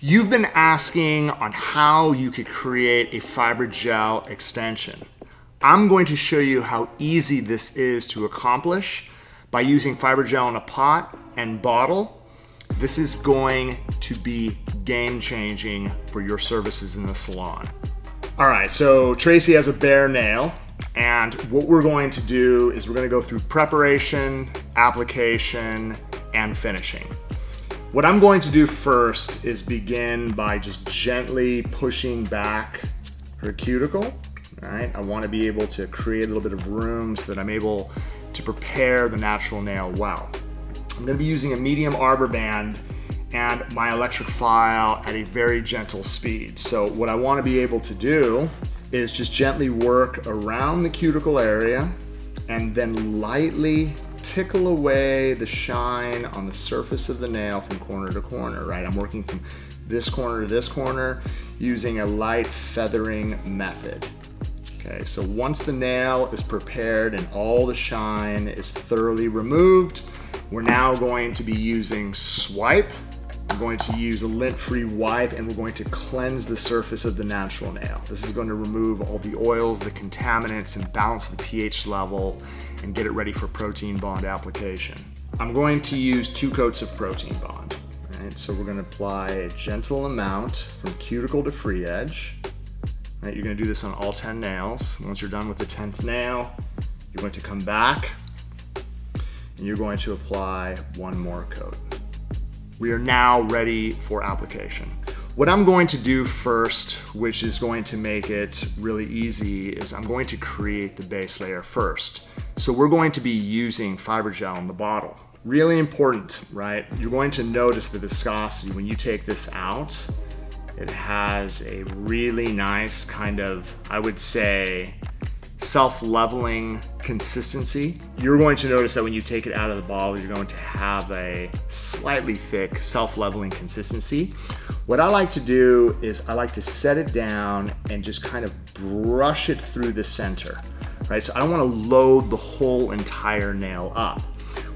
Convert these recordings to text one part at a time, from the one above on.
You've been asking on how you could create a fiber gel extension. I'm going to show you how easy this is to accomplish by using fiber gel in a pot and bottle. This is going to be game-changing for your services in the salon. All right, so Tracy has a bare nail, and what we're going to do is we're going to go through preparation, application, and finishing. What I'm going to do first is begin by just gently pushing back her cuticle. All right, I want to be able to create a little bit of room so that I'm able to prepare the natural nail well. I'm going to be using a medium arbor band and my electric file at a very gentle speed. So what I want to be able to do is just gently work around the cuticle area and then lightly tickle away the shine on the surface of the nail from corner to corner, right? I'm working from this corner to this corner using a light feathering method. Okay, so once the nail is prepared and all the shine is thoroughly removed, we're now going to be using swipe. We're going to use a lint-free wipe and we're going to cleanse the surface of the natural nail. This is going to remove all the oils, the contaminants, and balance the pH level and get it ready for protein bond application. I'm going to use 2 coats of protein bond. Right? So we're going to apply a gentle amount from cuticle to free edge. Right? You're going to do this on all 10 nails. Once you're done with the 10th nail, you're going to come back and you're going to apply 1 more coat. We are now ready for application. What I'm going to do first, which is going to make it really easy, is I'm going to create the base layer first. So we're going to be using fiber gel in the bottle. Really important, right? You're going to notice the viscosity when you take this out. It has a really nice kind of, I would say, self-leveling consistency. You're going to notice that when you take it out of the bottle, you're going to have a slightly thick, self-leveling consistency. What I like to do is I like to set it down and just kind of brush it through the center, right? So I don't want to load the whole entire nail up.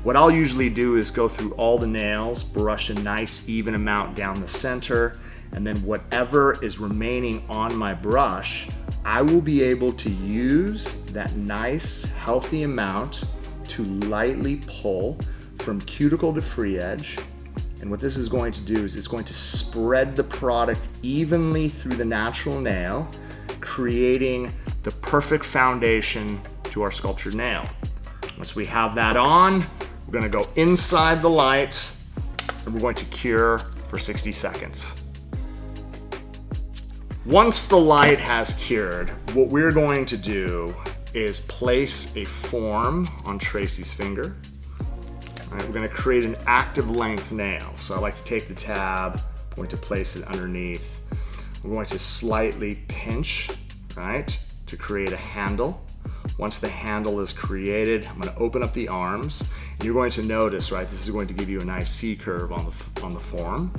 What I'll usually do is go through all the nails, brush a nice even amount down the center, and then whatever is remaining on my brush, I will be able to use that nice, healthy amount to lightly pull from cuticle to free edge. And what this is going to do is it's going to spread the product evenly through the natural nail, creating the perfect foundation to our sculptured nail. Once we have that on, we're going to go inside the light and we're going to cure for 60 seconds. Once the light has cured, what we're going to do is place a form on Tracy's finger. All right, we're going to create an active length nail. So I like to take the tab, I'm going to place it underneath. We're going to slightly pinch, right, to create a handle. Once the handle is created, I'm going to open up the arms. You're going to notice, right, this is going to give you a nice C curve on the form.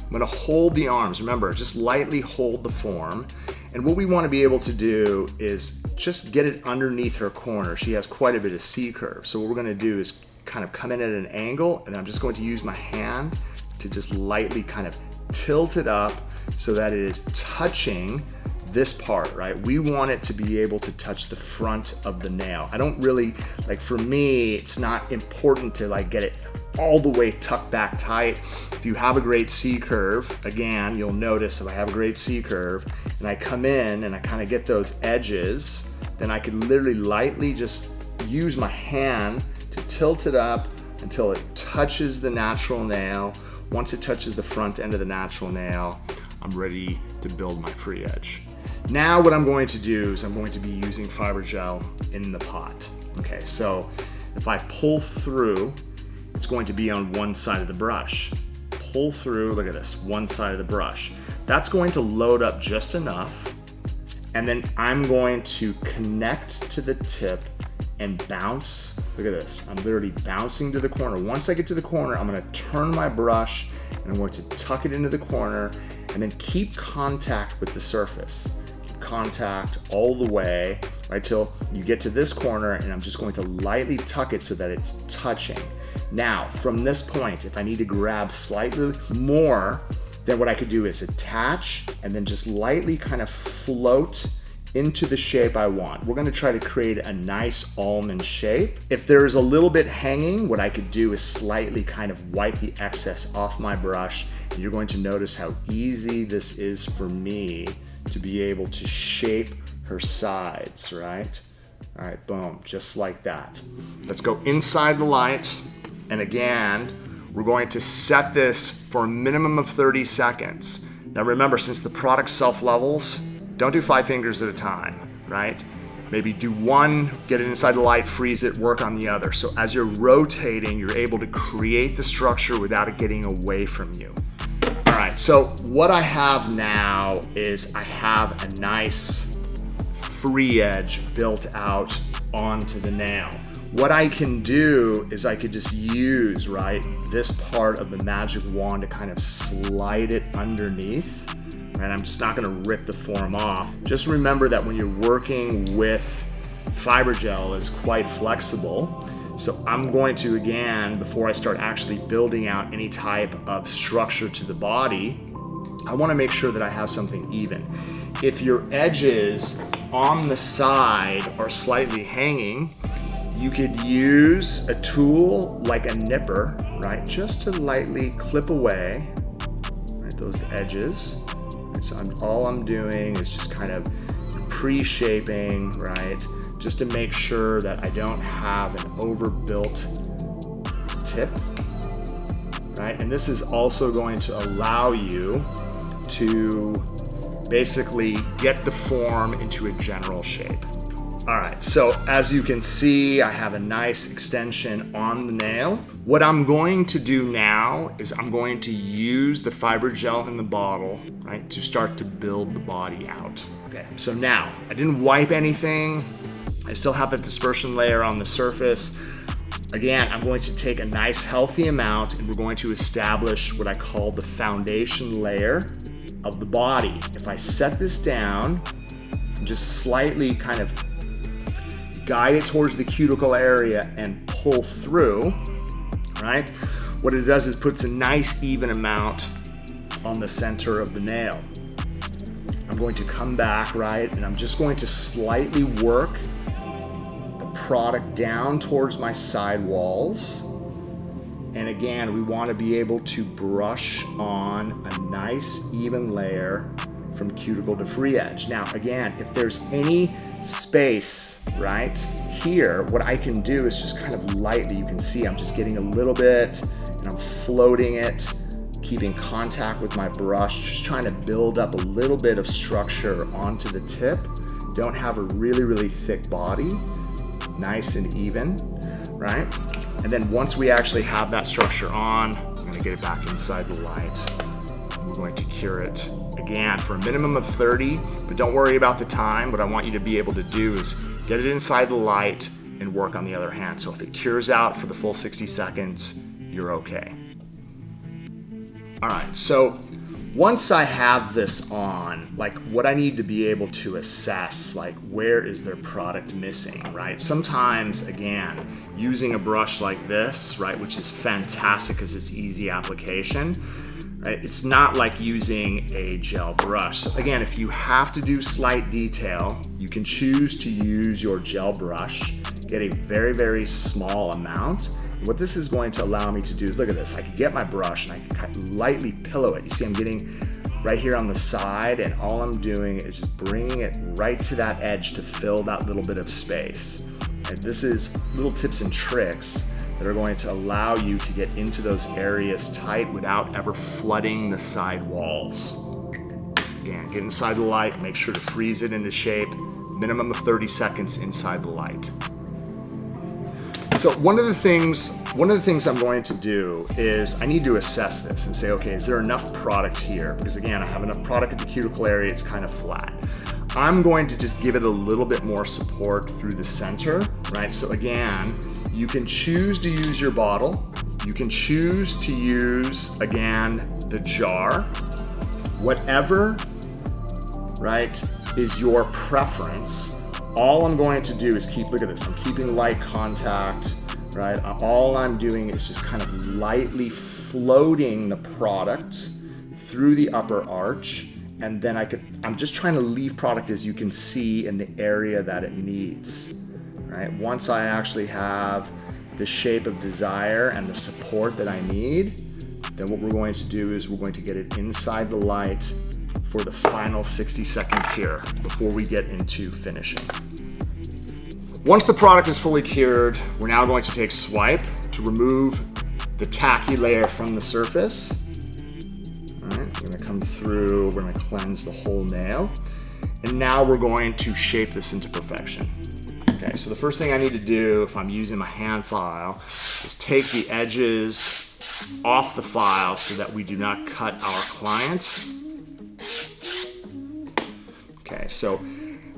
I'm going to hold the arms. Remember, just lightly hold the form. And what we want to be able to do is just get it underneath her corner. She has quite a bit of C curve. So what we're going to do is kind of come in at an angle, and I'm just going to use my hand to just lightly kind of tilt it up so that it is touching this part, right? We want it to be able to touch the front of the nail. I don't really, like for me, it's not important to like get it all the way tucked back tight. If you have a great C curve, again, you'll notice if I have a great C curve and I come in and I kind of get those edges, then I could literally lightly just use my hand to tilt it up until it touches the natural nail. Once it touches the front end of the natural nail, I'm ready to build my free edge. Now what I'm going to do is I'm going to be using fiber gel in the pot. Okay, so if I pull through, it's going to be on one side of the brush. Pull through, look at this, one side of the brush. That's going to load up just enough, and then I'm going to connect to the tip and bounce. Look at this, I'm literally bouncing to the corner. Once I get to the corner, I'm gonna turn my brush and I'm going to tuck it into the corner and then keep contact with the surface. Keep contact all the way, right, till you get to this corner, and I'm just going to lightly tuck it so that it's touching. Now, from this point, if I need to grab slightly more, Then what I could do is attach and then just lightly kind of float into the shape I want. We're gonna try to create a nice almond shape. If there's a little bit hanging, what I could do is slightly kind of wipe the excess off my brush. And you're going to notice how easy this is for me to be able to shape her sides, right? All right, boom, just like that. Let's go inside the light. And again, we're going to set this for a minimum of 30 seconds. Now remember, since the product self-levels, don't do 5 fingers at a time, right? Maybe do one, get it inside the light, freeze it, work on the other. So as you're rotating, you're able to create the structure without it getting away from you. All right, so what I have now is I have a nice free edge built out onto the nail. What I can do is I could just use, right, this part of the magic wand to kind of slide it underneath. And I'm just not gonna rip the form off. Just remember that when you're working with fiber gel, it's quite flexible. So I'm going to, again, before I start actually building out any type of structure to the body, I wanna make sure that I have something even. If your edges on the side are slightly hanging, you could use a tool like a nipper, right? Just to lightly clip away, right, those edges. So all I'm doing is just kind of pre-shaping, right? Just to make sure that I don't have an overbuilt tip, right? And this is also going to allow you to basically get the form into a general shape. All right, so as you can see, I have a nice extension on the nail. What I'm going to do now is I'm going to use the fiber gel in the bottle, right, to start to build the body out. Okay, so now, I didn't wipe anything. I still have the dispersion layer on the surface. Again, I'm going to take a nice healthy amount and we're going to establish what I call the foundation layer of the body. If I set this down, just slightly kind of guide it towards the cuticle area and pull through, right? What it does is puts a nice even amount on the center of the nail. I'm going to come back, right? And I'm just going to slightly work the product down towards my side walls. And again, we want to be able to brush on a nice even layer from cuticle to free edge. Now, again, if there's any space right here, what I can do is just kind of lightly, you can see I'm just getting a little bit and I'm floating it, keeping contact with my brush, just trying to build up a little bit of structure onto the tip. Don't have a really thick body, nice and even, right? And then once we actually have that structure on, I'm gonna get it back inside the light. We're going to cure it again for a minimum of 30, but don't worry about the time. What I want you to be able to do is get it inside the light and work on the other hand. So if it cures out for the full 60 seconds, you're okay. All right, so once I have this on, like what I need to be able to assess, like where is their product missing, right? Sometimes, again, using a brush like this, right, which is fantastic because it's easy application, right? It's not like using a gel brush. So again, if you have to do slight detail, you can choose to use your gel brush, get a very small amount. What this is going to allow me to do is, look at this, I can get my brush and I can lightly pillow it. You see I'm getting right here on the side, and all I'm doing is just bringing it right to that edge to fill that little bit of space. And this is little tips and tricks that are going to allow you to get into those areas tight without ever flooding the side walls. Again, get inside the light, make sure to freeze it into shape, minimum of 30 seconds inside the light. So one of the things I'm going to do is I need to assess this and say, okay, is there enough product here? Because again, I have enough product at the cuticle area, it's kind of flat. I'm going to just give it a little bit more support through the center, right? So again, you can choose to use your bottle. You can choose to use, again, the jar. Whatever, right, is your preference. All I'm going to do is look at this, I'm keeping light contact, right? All I'm doing is just kind of lightly floating the product through the upper arch, and then I'm just trying to leave product, as you can see, in the area that it needs, right? Once I actually have the shape of desire and the support that I need, then what we're going to do is we're going to get it inside the light for the final 60-second cure before we get into finishing. Once the product is fully cured, we're now going to take swipe to remove the tacky layer from the surface. All right, we're gonna come through, we're gonna cleanse the whole nail. And now we're going to shape this into perfection. Okay, so the first thing I need to do if I'm using my hand file is take the edges off the file so that we do not cut our client. Okay, so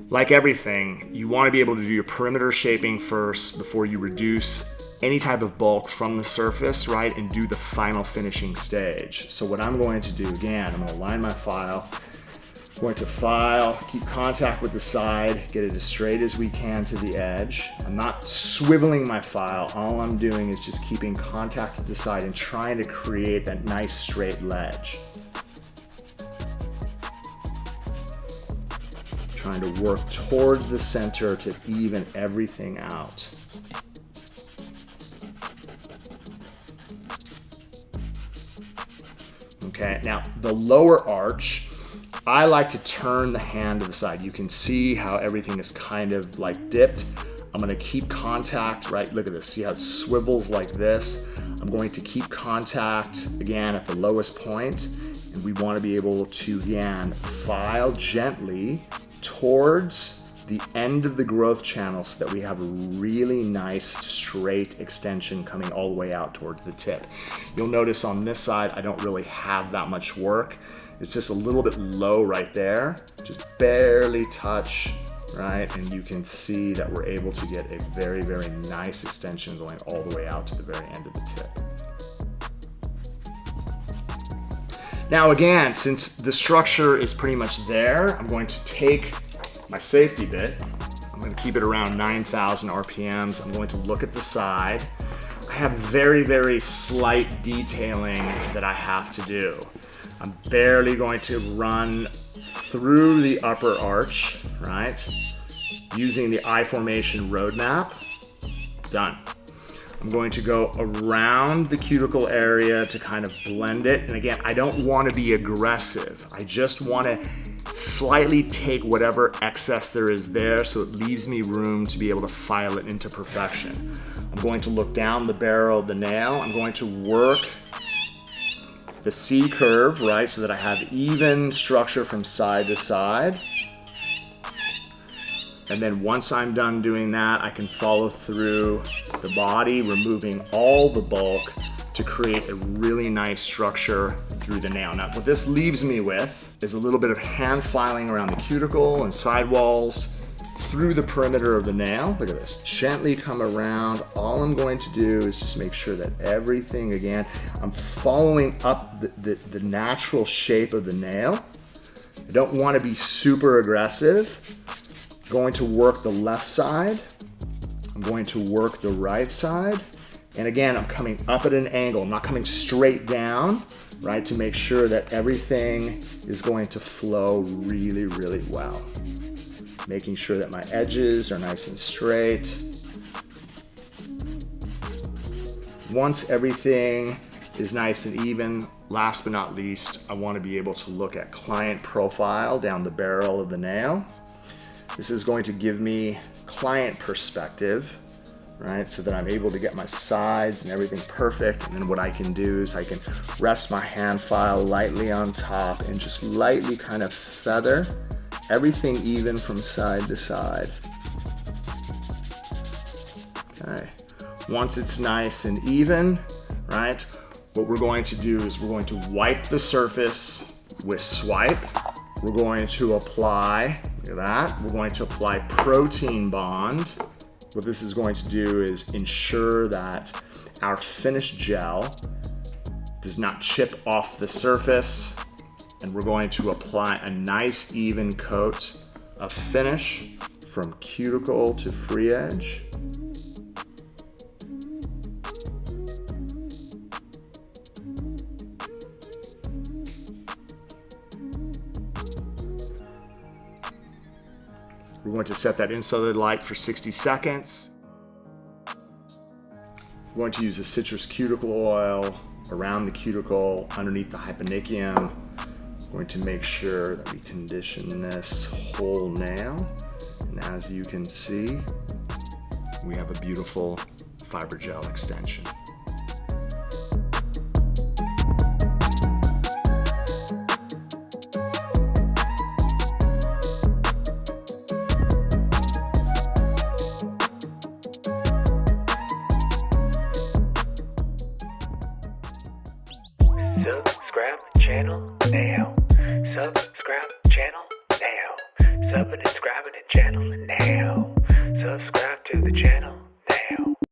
like everything, you want to be able to do your perimeter shaping first before you reduce any type of bulk from the surface, right, and do the final finishing stage. So what I'm going to do, again, I'm going to line my file, I'm going to file, keep contact with the side, get it as straight as we can to the edge. I'm not swiveling my file, all I'm doing is just keeping contact with the side and trying to create that nice straight ledge. Trying to work towards the center to even everything out. Okay, now the lower arch, I like to turn the hand to the side. You can see how everything is kind of like dipped. I'm gonna keep contact, right? Look at this, see how it swivels like this? I'm going to keep contact, again, at the lowest point, and we wanna be able to, again, file gently towards the end of the growth channel so that we have a really nice straight extension coming all the way out towards the tip. You'll notice on this side, I don't really have that much work. It's just a little bit low right there, just barely touch, right? And you can see that we're able to get a very, very nice extension going all the way out to the very end of the tip. Now again, since the structure is pretty much there, I'm going to take my safety bit. I'm going to keep it around 9,000 RPMs. I'm going to look at the side. I have very, very slight detailing that I have to do. I'm barely going to run through the upper arch, right? Using the I formation roadmap. Done. I'm going to go around the cuticle area to kind of blend it. And again, I don't want to be aggressive. I just want to slightly take whatever excess there is there so it leaves me room to be able to file it into perfection. I'm going to look down the barrel of the nail. I'm going to work the C curve, right, so that I have even structure from side to side. And then once I'm done doing that, I can follow through the body, removing all the bulk to create a really nice structure through the nail. Now, what this leaves me with is a little bit of hand filing around the cuticle and sidewalls through the perimeter of the nail. Look at this, gently come around. All I'm going to do is just make sure that everything, again, I'm following up the natural shape of the nail. I don't want to be super aggressive. Going to work the left side, I'm going to work the right side, and again, I'm coming up at an angle, I'm not coming straight down, right, to make sure that everything is going to flow really, really well. Making sure that my edges are nice and straight. Once everything is nice and even, last but not least, I want to be able to look at client profile down the barrel of the nail. This is going to give me client perspective, right? So that I'm able to get my sides and everything perfect. And then what I can do is I can rest my hand file lightly on top and just lightly kind of feather everything even from side to side. Okay. Once it's nice and even, right? What we're going to do is we're going to wipe the surface with swipe. We're going to apply, look at that, we're going to apply protein bond. What this is going to do is ensure that our finished gel does not chip off the surface, and we're going to apply a nice even coat of finish from cuticle to free edge. We're going to set that insulated light for 60 seconds. We're going to use the citrus cuticle oil around the cuticle, underneath the hyponychium. We're going to make sure that we condition this whole nail. And as you can see, we have a beautiful fiber gel extension. Subscribe the channel now.